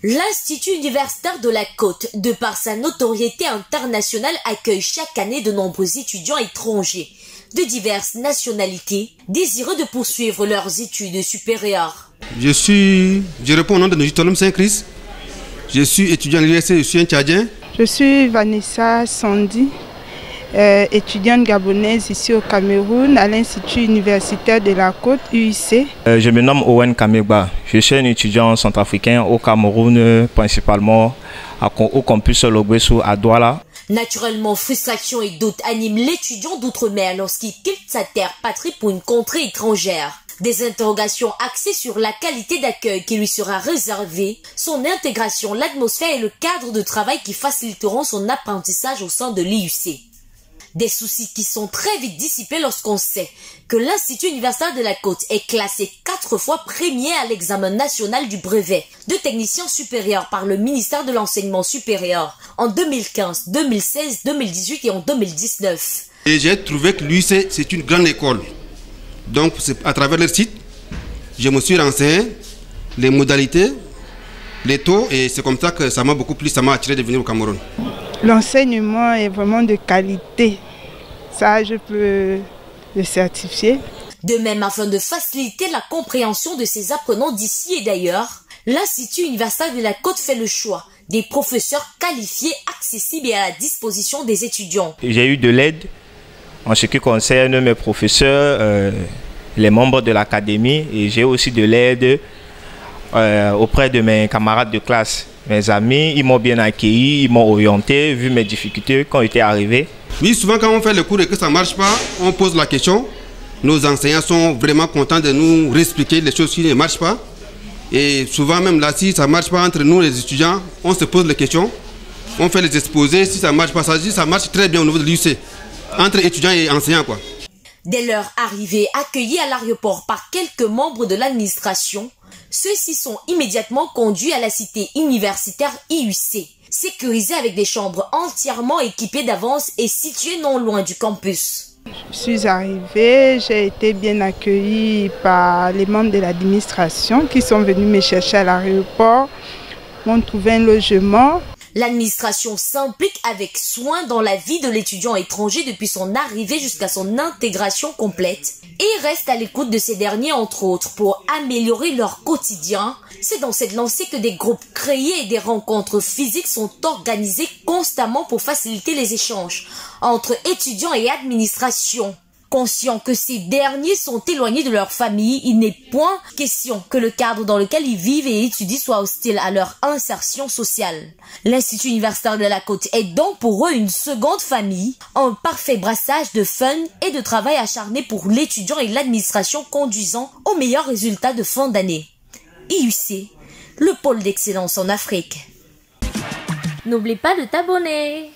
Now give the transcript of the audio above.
L'Institut universitaire de la Côte, de par sa notoriété internationale, accueille chaque année de nombreux étudiants étrangers de diverses nationalités, désireux de poursuivre leurs études supérieures. Je réponds au nom de Nojitolum Saint-Christ. Je suis étudiant à l'université, je suis un Tchadien. Je suis Vanessa Sandi, étudiante gabonaise ici au Cameroun à l'Institut universitaire de la Côte, UIC. Je me nomme Owen Kamegba. Je suis un étudiant centrafricain au Cameroun, principalement au campus Logbesu à Douala. Naturellement, frustration et doute animent l'étudiant d'outre-mer lorsqu'il quitte sa terre patrie pour une contrée étrangère. Des interrogations axées sur la qualité d'accueil qui lui sera réservée, son intégration, l'atmosphère et le cadre de travail qui faciliteront son apprentissage au sein de l'IUC. Des soucis qui sont très vite dissipés lorsqu'on sait que l'Institut universitaire de la Côte est classé 4 fois premier à l'examen national du brevet de technicien supérieur par le ministère de l'Enseignement supérieur en 2015, 2016, 2018 et en 2019. Et j'ai trouvé que l'UIC, c'est une grande école. Donc, à travers leur site, je me suis renseigné les modalités, les taux, et c'est comme ça que ça m'a beaucoup plu, ça m'a attiré de venir au Cameroun. L'enseignement est vraiment de qualité, ça je peux le certifier. De même, afin de faciliter la compréhension de ses apprenants d'ici et d'ailleurs, l'Institut universitaire de la Côte fait le choix des professeurs qualifiés, accessibles et à la disposition des étudiants. J'ai eu de l'aide en ce qui concerne mes professeurs, les membres de l'académie, et j'ai aussi de l'aide auprès de mes camarades de classe. Mes amis, ils m'ont bien accueilli, ils m'ont orienté, vu mes difficultés quand j'étais arrivé. Oui, souvent quand on fait le cours et que ça ne marche pas, on pose la question. Nos enseignants sont vraiment contents de nous réexpliquer les choses qui ne marchent pas. Et souvent même là, si ça ne marche pas entre nous les étudiants, on se pose les questions. On fait les exposés, si ça ne marche pas, ça marche très bien au niveau de l'UIC. Entre étudiants et enseignants, quoi. Dès leur arrivée, accueillis à l'aéroport par quelques membres de l'administration, ceux-ci sont immédiatement conduits à la cité universitaire IUC, sécurisée avec des chambres entièrement équipées d'avance et située non loin du campus. Je suis arrivée, j'ai été bien accueillie par les membres de l'administration qui sont venus me chercher à l'aéroport, m'ont trouvé un logement. L'administration s'implique avec soin dans la vie de l'étudiant étranger depuis son arrivée jusqu'à son intégration complète et reste à l'écoute de ces derniers entre autres pour améliorer leur quotidien. C'est dans cette lancée que des groupes créés et des rencontres physiques sont organisées constamment pour faciliter les échanges entre étudiants et administration. Conscients que ces derniers sont éloignés de leur famille, il n'est point question que le cadre dans lequel ils vivent et étudient soit hostile à leur insertion sociale. L'Institut universitaire de la Côte est donc pour eux une seconde famille, un parfait brassage de fun et de travail acharné pour l'étudiant et l'administration conduisant aux meilleurs résultats de fin d'année. IUC, le pôle d'excellence en Afrique. N'oublie pas de t'abonner.